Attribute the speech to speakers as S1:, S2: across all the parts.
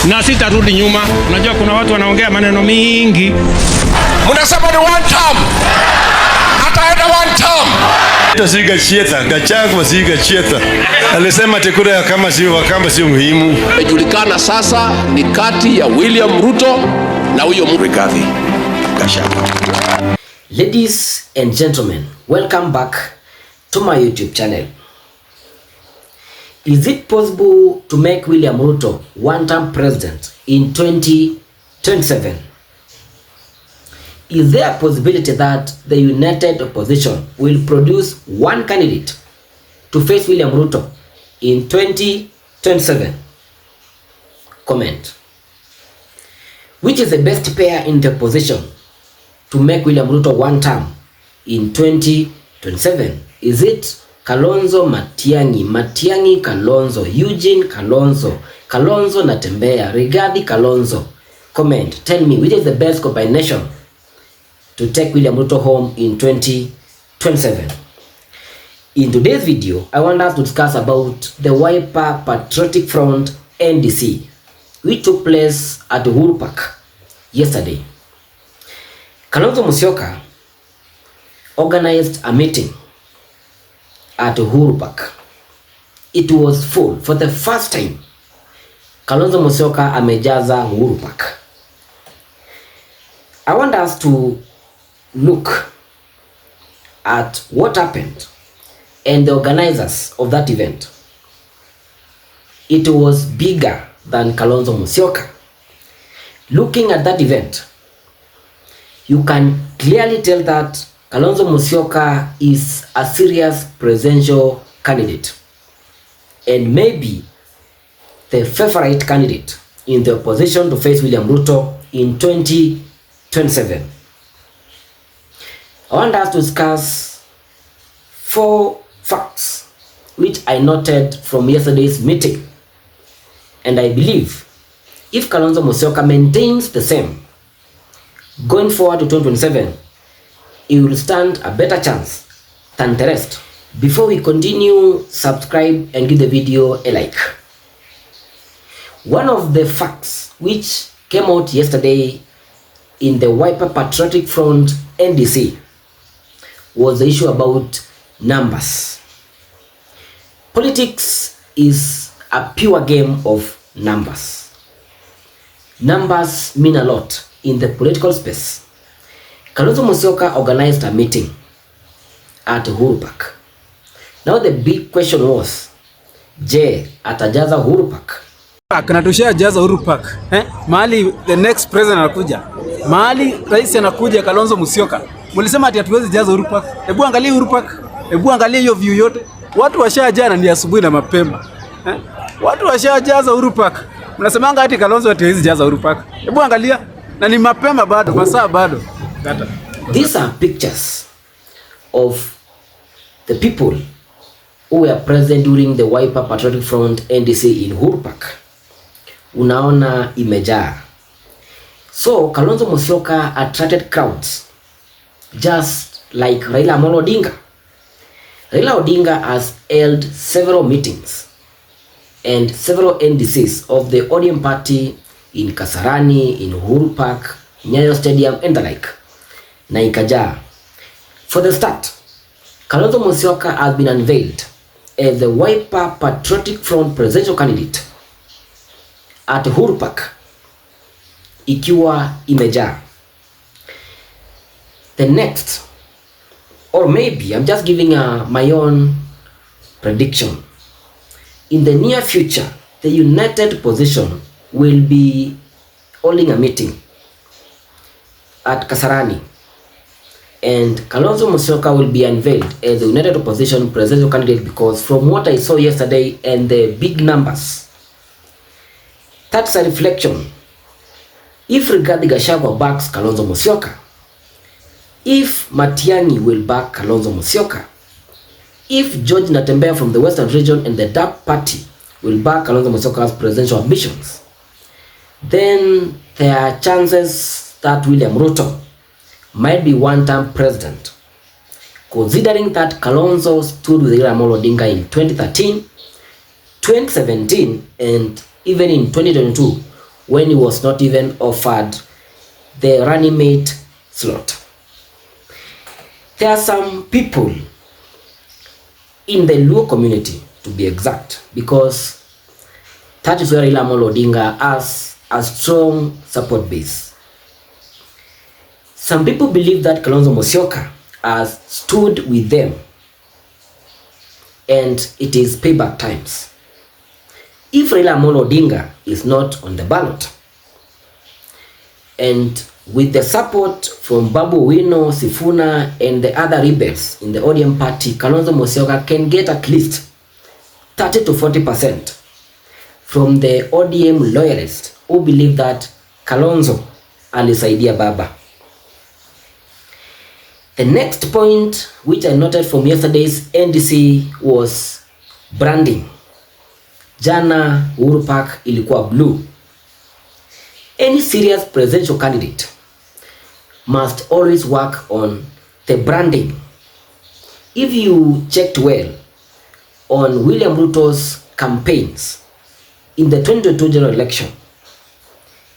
S1: na sitarudi nyuma. Unajua kuna watu wanaongea maneno mingi.
S2: Mnasema ni one term. Hataenda one term.
S3: Tasiga chieta, Gachagua siga chieta. Alisema tekura kama si muhimu.
S2: Imejulikana sasa ni kati ya William Ruto na huyo Rigathi Gachagua.
S4: Ladies and gentlemen, welcome back to my YouTube channel. Is it possible to make William Ruto one-term president in 2027? Is there a possibility that the united opposition will produce one candidate to face William Ruto in 2027? Comment. Which is the best pair in the opposition to make William Ruto one term in 2027? Is it Kalonzo Matiang'i Kalonzo, Eugene Kalonzo, Kalonzo Natembea, Rigathi Kalonzo? Comment. Tell me which is the best combination to take William Ruto home in 2027. In today's video, I want us to discuss about the Wiper Patriotic Front NDC, which took place at Uhuru Park yesterday. Kalonzo Musyoka organized a meeting at Uhuru Park. It was full. For the first time, Kalonzo Musyoka amejaza Uhuru Park. I want us to look at what happened and the organizers of that event. It was bigger than Kalonzo Musyoka. Looking at that event, you can clearly tell that Kalonzo Musyoka is a serious presidential candidate and maybe the favorite candidate in the opposition to face William Ruto in 2027. I want us to discuss 4 facts which I noted from yesterday's meeting, and I believe if Kalonzo Musyoka maintains the same going forward to 2027, he will stand a better chance than the rest. Before we continue, subscribe and give the video a like. One of the facts which came out yesterday in the Wiper Patriotic Front NDC was the issue about numbers. Politics is a pure game of numbers. Numbers mean a lot in the political space. Kalonzo Musyoka organized a meeting at Uhuru Park. Now the big question was, je, atajaza Uhuru Park?
S5: Kanatushia jaza Uhuru Park. Mahali the next president anakuja. Mahali rais anakuja Kalonzo Musyoka. Mulisema ati hatuwezi jaza Uhuru Park. Hebu angalia Uhuru Park. Hebu angalia hiyo view yote. Watu washajana ni asubuhi na mapema. Watu washajaza Uhuru Park. Mnasemanga ati Kalonzo hatuwezi jaza Uhuru Park. Hebu angalia na ni mapema bado, masaa bado.
S4: These are pictures of the people who were present during the Wiper Patriotic Front NDC in Uhuru Park. Unaona imejaa. So Kalonzo Musyoka attracted crowds just like Raila Amolo Odinga. Raila Odinga has held several meetings and several NDCs of the ODM party in Kasarani, in Uhuru Park, Nyayo Stadium and the like. Na ikajaa. For the start, Kalonzo Musyoka has been unveiled as the Wiper Patriotic Front presidential candidate at Uhuru Park, ikiwa imejaa. The next, or maybe I'm just giving my own prediction. In the near future, the united opposition will be holding a meeting at Kasarani, and Kalonzo Musyoka will be unveiled as the united opposition presidential candidate, because from what I saw yesterday and the big numbers, that's a reflection. If Rigathi Gachagua backs Kalonzo Musyoka, if Matiang'i will back Kalonzo Musyoka, if George Natembea from the Western region and the DAP party will back Kalonzo Musyoka's presidential ambitions, then there are chances that William Ruto might be one-term president, considering that Kalonzo stood with Raila Amolo Odinga in 2013, 2017, and even in 2022 when he was not even offered the running mate slot. There are some people in the Luo community, to be exact, because that is where Raila Amolo Odinga has a strong support base. Some people believe that Kalonzo Musyoka has stood with them and it is payback times. If Raila Amolo Odinga is not on the ballot, and with the support from Babu Owino, Sifuna and the other rebels in the ODM party, Kalonzo Musyoka can get at least 30 to 40% from the ODM loyalists who believe that Kalonzo alisaidia baba. The next point which I noted from yesterday's NDC was branding. Jana Uhuru Park ilikuwa blue. Any serious presidential candidate must always work on the branding. If you checked well on William Ruto's campaigns in the 2022 general election,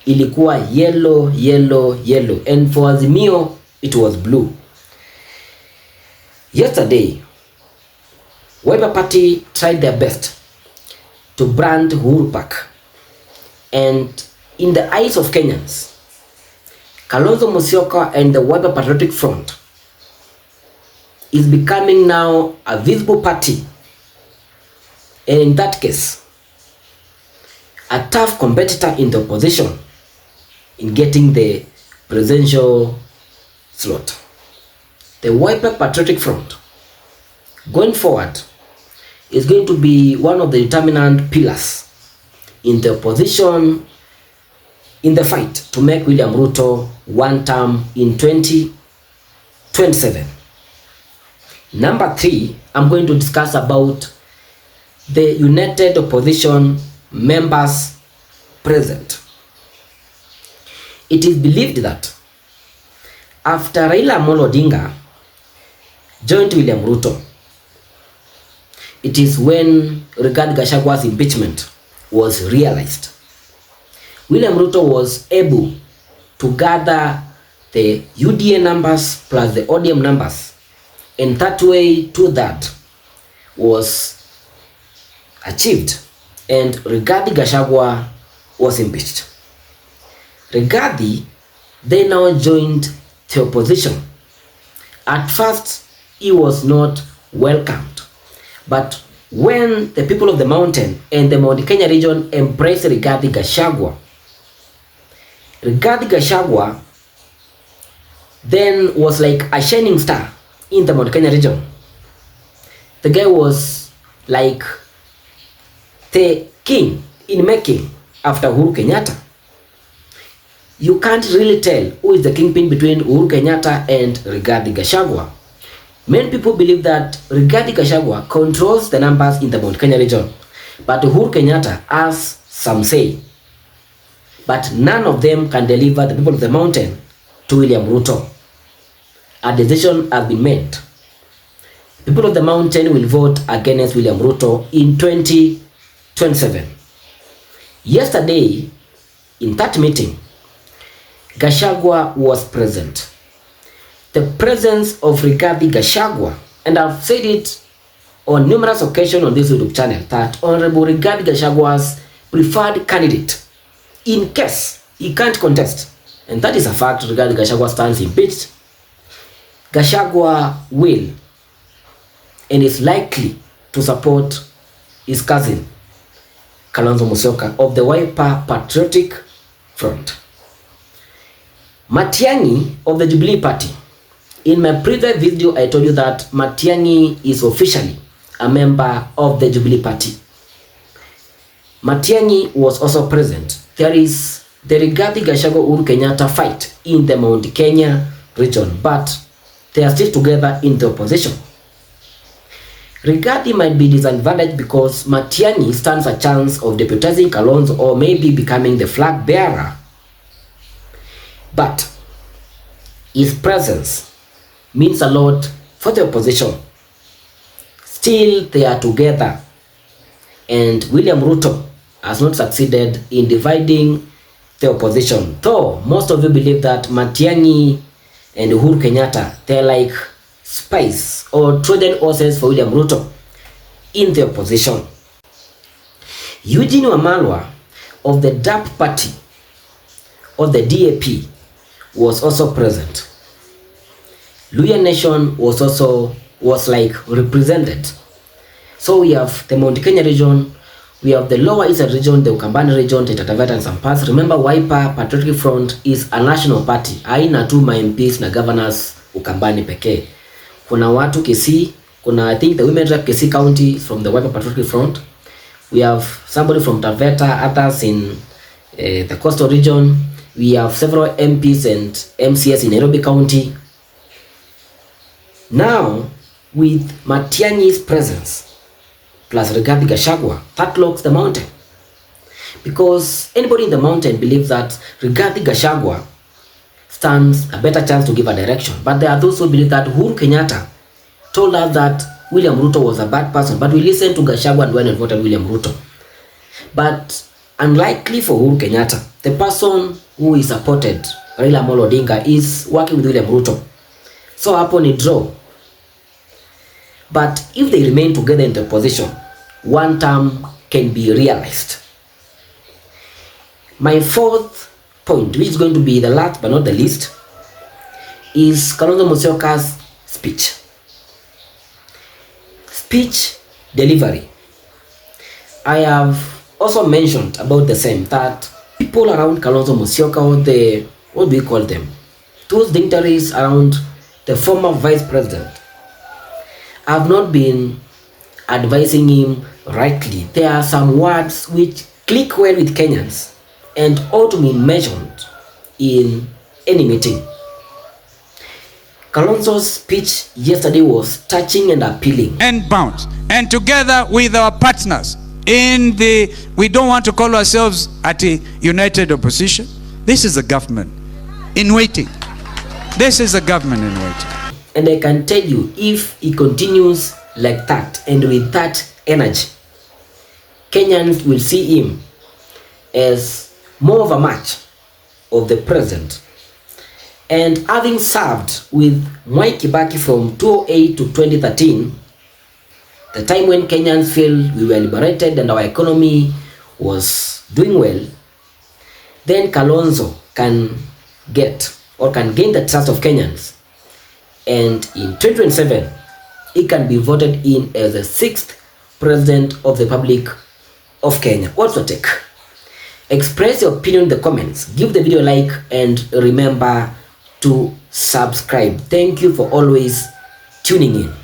S4: ilikuwa yellow, yellow, yellow, and for Azimio it was blue. Yesterday, Wiper Party tried their best to brand Uhuru Park, and in the eyes of Kenyans, Kalonzo Musyoka and the Wiper Patriotic Front is becoming now a visible party, and in that case, a tough competitor in the opposition in getting the presidential slot. The Wiper Patriotic Front, going forward, is going to be one of the determinant pillars in the opposition in the fight to make William Ruto one term in 2027. Number 3, I'm going to discuss about the united opposition members present. It is believed that after Raila Amolo Odinga joined William Ruto, it is when Rigathi Gachagwa's impeachment was realized. William Ruto was able to gather the UDA numbers plus the ODM numbers, and that way 2/3 was achieved, and Rigathi Gachagua was impeached. Rigathi then now joined the opposition. At first, he was not welcomed, but when the people of the mountain and the Mount Kenya region embraced Rigathi Gachagua, Rigathi Gachagua then was like a shining star in the Mount Kenya region. The guy was like the king in making after Uhuru Kenyatta. You can't really tell who is the kingpin between Uhuru Kenyatta and Rigathi Gachagua. Many people believe that Rigathi Gachagua controls the numbers in the Mount Kenya region, but Uhuru Kenyatta has some say. But none of them can deliver the people of the mountain to William Ruto. A decision has been made. People of the mountain will vote against William Ruto in 2027. Yesterday, in that meeting, Gachagua was present. The presence of Rigathi Gachagua, and I've said it on numerous occasions on this YouTube channel, that Honorable Rigathi Gachagua's preferred candidate, in case he can't contest, and that is a fact, Rigathi Gachagua stands impeached, Gachagua will and is likely to support his cousin Kalonzo Musyoka of the Wiper Patriotic Front. Matiang'i of the Jubilee Party. In my previous video, I told you that Matiang'i is officially a member of the Jubilee Party. Matiang'i was also present. There is the Rigathi Gachagua Uhuru Kenyatta fight in the Mount Kenya region, but they are still together in the opposition. Rigathi might be disadvantaged because Matiang'i stands a chance of deputizing Kalonzo or maybe becoming the flag bearer. But his presence means a lot for the opposition. Still, they are together, and William Ruto has not succeeded in dividing the opposition. Though most of you believe that Matiang'i and Uhuru Kenyatta, they're like spies or Trojan horses for William Ruto in the opposition. Eugene Wamalwa of the DAP party or the DAP was also present. Luhya Nation was like represented. So we have the Mount Kenya region, we have the Lower Eastern region, the Ukambani region, Taita Taveta and some parts. Remember, Wiper Patriotic Front is a national party. Haina tu MPs na governors Ukambani pekee. Kuna watu Kisii, kuna I think the women rep Kisii County from the Wiper Patriotic Front. We have somebody from Taveta, others in the coastal region. We have several MPs and MCS in Nairobi County. Now, with Matiang'i's presence, plus Rigathi Gachagua, that locks the mountain. Because anybody in the mountain believes that Rigathi Gachagua stands a better chance to give a direction. But there are those who believe that Uhuru Kenyatta told us that William Ruto was a bad person, but we listened to Gachagua and went and voted William Ruto. But unlikely for Uhuru Kenyatta, the person who is supported, Raila Amolo Odinga, is working with William Ruto. So hapo ni draw. But if they remain together in the opposition, one term can be realized. My fourth point, which is going to be the last but not the least, is Kalonzo Musyoka's speech. Speech delivery. I have also mentioned about the same, that people around Kalonzo Musyoka, or the, what do we call them, those dignitaries around the former vice president, have not been advising him rightly. There are some words which click well with Kenyans and ought to be mentioned in any meeting. Kalonzo's speech yesterday was touching and appealing.
S6: And bounds. And together with our partners in the, we don't want to call ourselves at a united opposition. This is a government in waiting. This is a government in waiting.
S4: And I can tell you, if he continues like that and with that energy, Kenyans will see him as more of a match of the president. And having served with Mwai Kibaki from 2008 to 2013, the time when Kenyans feel we were liberated and our economy was doing well, then Kalonzo can get or can gain the trust of Kenyans. And in 2027, he can be voted in as the 6th president of the Republic of Kenya. What's your take? Express your opinion in the comments. Give the video a like and remember to subscribe. Thank you for always tuning in.